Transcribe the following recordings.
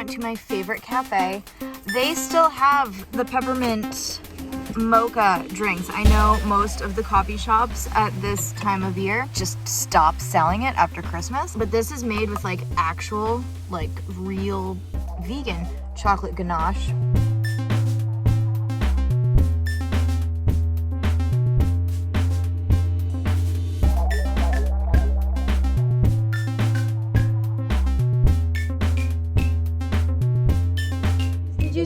went to my favorite cafe. They still have the peppermint mocha drinks. I know most of the coffee shops at this time of year just stop selling it after Christmas, but this is made with like actual, like real vegan chocolate ganache.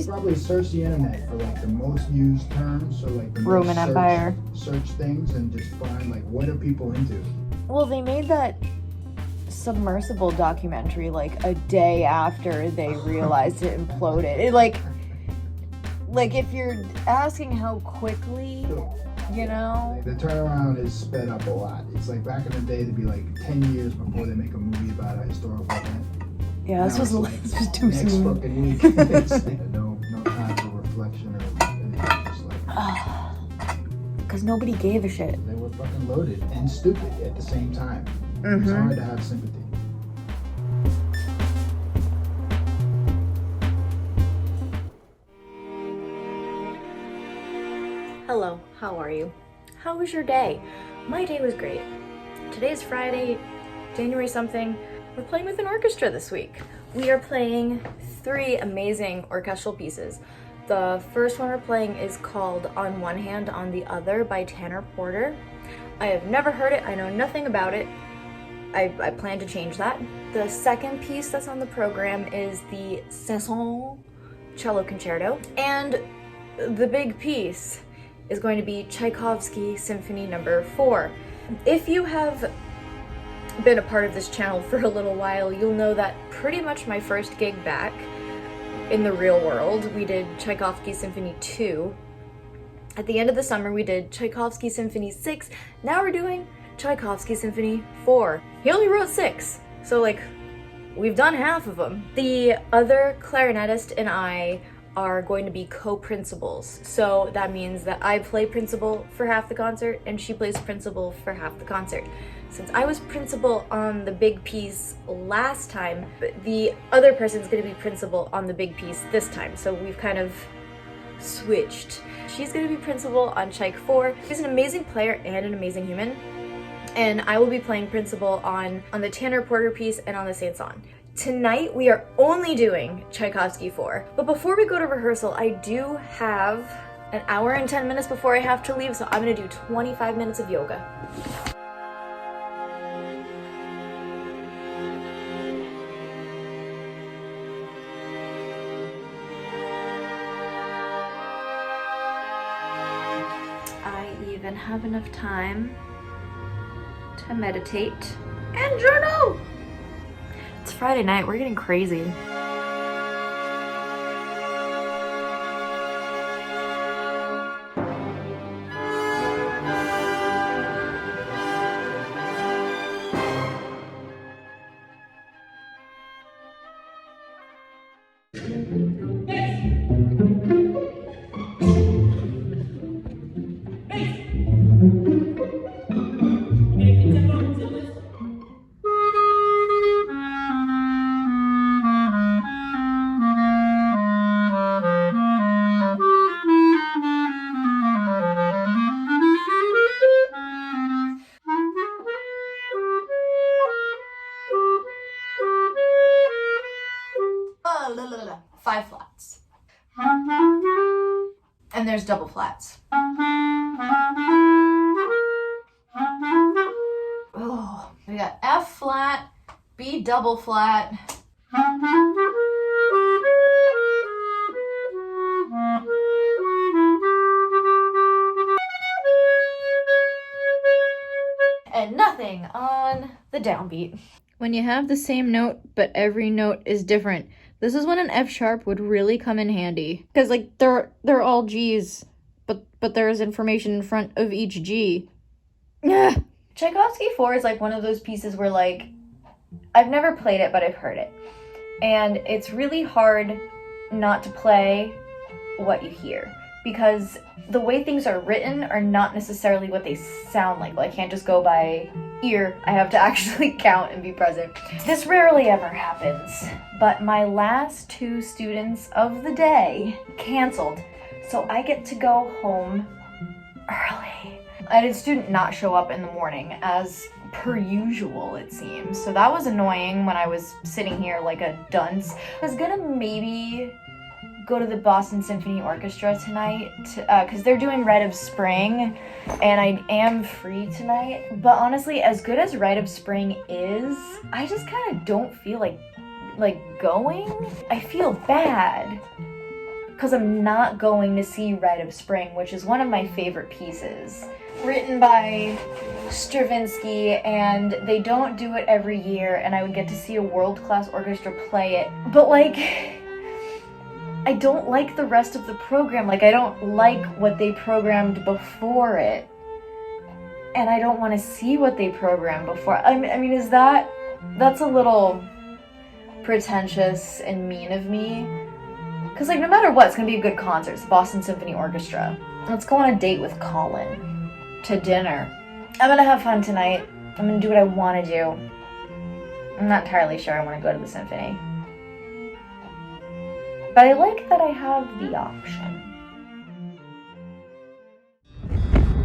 Probably search the internet for like the most used terms, or like the Roman most Empire. Search things and just find like what are people into. Well, they made that submersible documentary like a day after they realized it imploded. It like if you're asking how quickly, you know, the turnaround is sped up a lot. It's like back in the day, it'd be like 10 years before they make a movie about a historical event. Yeah, this was too next soon. Fucking week. It's no time for reflection or anything. Just like because nobody gave a shit. They were fucking loaded and stupid at the same time. Mm-hmm. It's hard to have sympathy. Hello, how are you? How was your day? My day was great. Today's Friday, January something. We're playing with an orchestra this week. We are playing 3 amazing orchestral pieces. The first one we're playing is called On One Hand, On the Other by Tanner Porter. I have never heard it, I know nothing about it. I plan to change that. The second piece that's on the program is the Saint-Saëns cello concerto. And the big piece is going to be Tchaikovsky Symphony No. 4. If you have been a part of this channel for a little while, you'll know that pretty much my first gig back in the real world, we did Tchaikovsky Symphony 2. At the end of the summer, we did Tchaikovsky Symphony 6. Now we're doing Tchaikovsky Symphony 4. He only wrote 6, so like, we've done half of them. The other clarinetist and I are going to be co-principals. So that means that I play principal for half the concert and she plays principal for half the concert. Since I was principal on the big piece last time, the other person's gonna be principal on the big piece this time. So we've kind of switched. She's gonna be principal on Tchaik 4. She's an amazing player and an amazing human. And I will be playing principal on the Tanner Porter piece and on the Saint-Saëns. Tonight, we are only doing Tchaikovsky 4. But before we go to rehearsal, I do have an hour and 10 minutes before I have to leave, so I'm gonna do 25 minutes of yoga. I even have enough time to meditate and journal. It's Friday night, we're getting crazy. Five flats. And there's double flats. Oh, we got F flat, B double flat. And nothing on the downbeat. When you have the same note, but every note is different, this is when an F sharp would really come in handy. Because like they're all G's, but there's information in front of each G. Ugh. Tchaikovsky 4 is like one of those pieces where like, I've never played it, but I've heard it. And it's really hard not to play what you hear. Because the way things are written are not necessarily what they sound like. Well, I can't just go by ear. I have to actually count and be present. This rarely ever happens, but my last 2 students of the day canceled, so I get to go home early. I had a student not show up in the morning as per usual, it seems, so that was annoying when I was sitting here like a dunce. I was gonna maybe go to the Boston Symphony Orchestra tonight because they're doing Rite of Spring and I am free tonight, but honestly, as good as Rite of Spring is, I just kind of don't feel like going. I feel bad because I'm not going to see Rite of Spring, which is one of my favorite pieces. Written by Stravinsky, and they don't do it every year, and I would get to see a world-class orchestra play it. But like, I don't like the rest of the program. Like, I don't like what they programmed before it. And I don't want to see what they programmed before. I mean, that's a little pretentious and mean of me. Because, like, no matter what, it's going to be a good concert. It's the Boston Symphony Orchestra. Let's go on a date with Colin to dinner. I'm going to have fun tonight. I'm going to do what I want to do. I'm not entirely sure I want to go to the symphony. But I like that I have the option.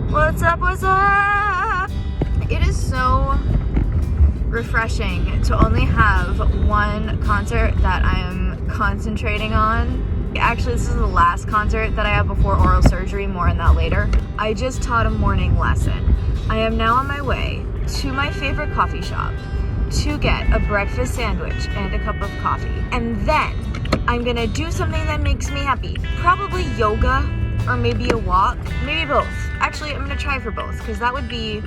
What's up, what's up? It is so refreshing to only have one concert that I am concentrating on. Actually, this is the last concert that I have before oral surgery, more on that later. I just taught a morning lesson. I am now on my way to my favorite coffee shop to get a breakfast sandwich and a cup of coffee. And then I'm gonna do something that makes me happy. Probably yoga or maybe a walk, maybe both. Actually, I'm gonna try for both because that would be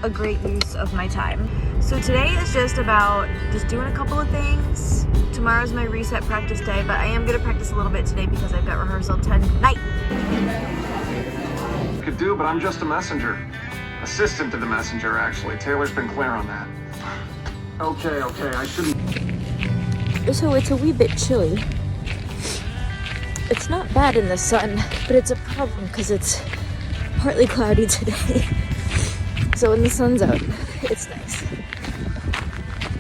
a great use of my time. So today is just about just doing a couple of things. Tomorrow's my reset practice day, but I am gonna practice a little bit today because I've got rehearsal tonight. Could do, but I'm just a messenger. Assistant to the messenger, actually. Taylor's been clear on that. Okay, I shouldn't. So it's a wee bit chilly. It's not bad in the sun, but it's a problem because it's partly cloudy today. So when the sun's out, it's nice.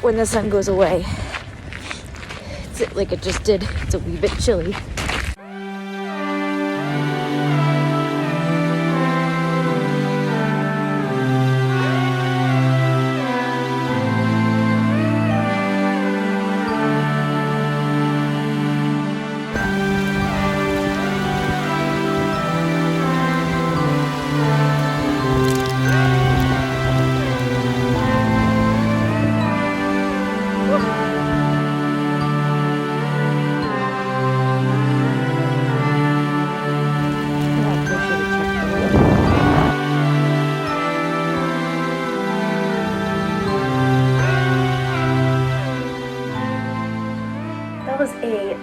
When the sun goes away, it's like it just did. It's a wee bit chilly.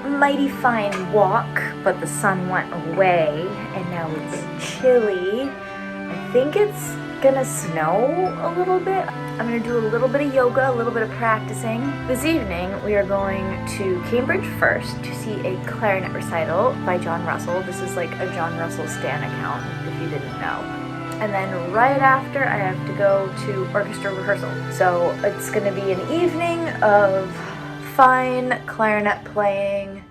A mighty fine walk, but the sun went away and now it's chilly. I think it's gonna snow a little bit. I'm gonna do a little bit of yoga, a little bit of practicing. This evening we are going to Cambridge first to see a clarinet recital by John Russell. This is like a John Russell Stan account, if you didn't know. And then right after I have to go to orchestra rehearsal. So it's gonna be an evening of fine clarinet playing.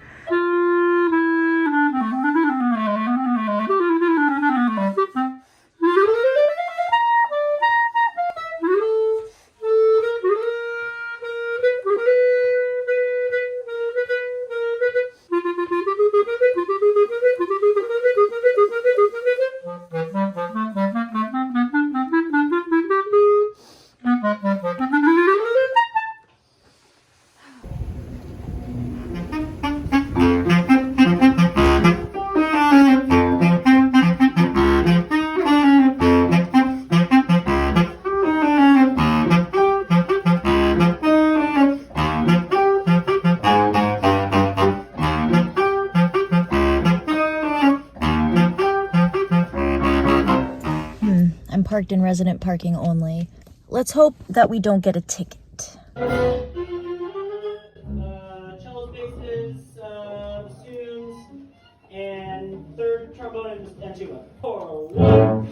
I'm parked in resident parking only. Let's hope that we don't get a ticket. Cello basses, bassoons, and third trombone and tuba. 4, 1.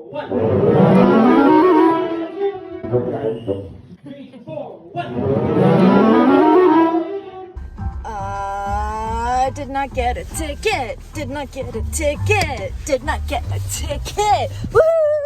1. 3, 4, 1. Did not get a ticket. Did not get a ticket. Did not get a ticket. Woo!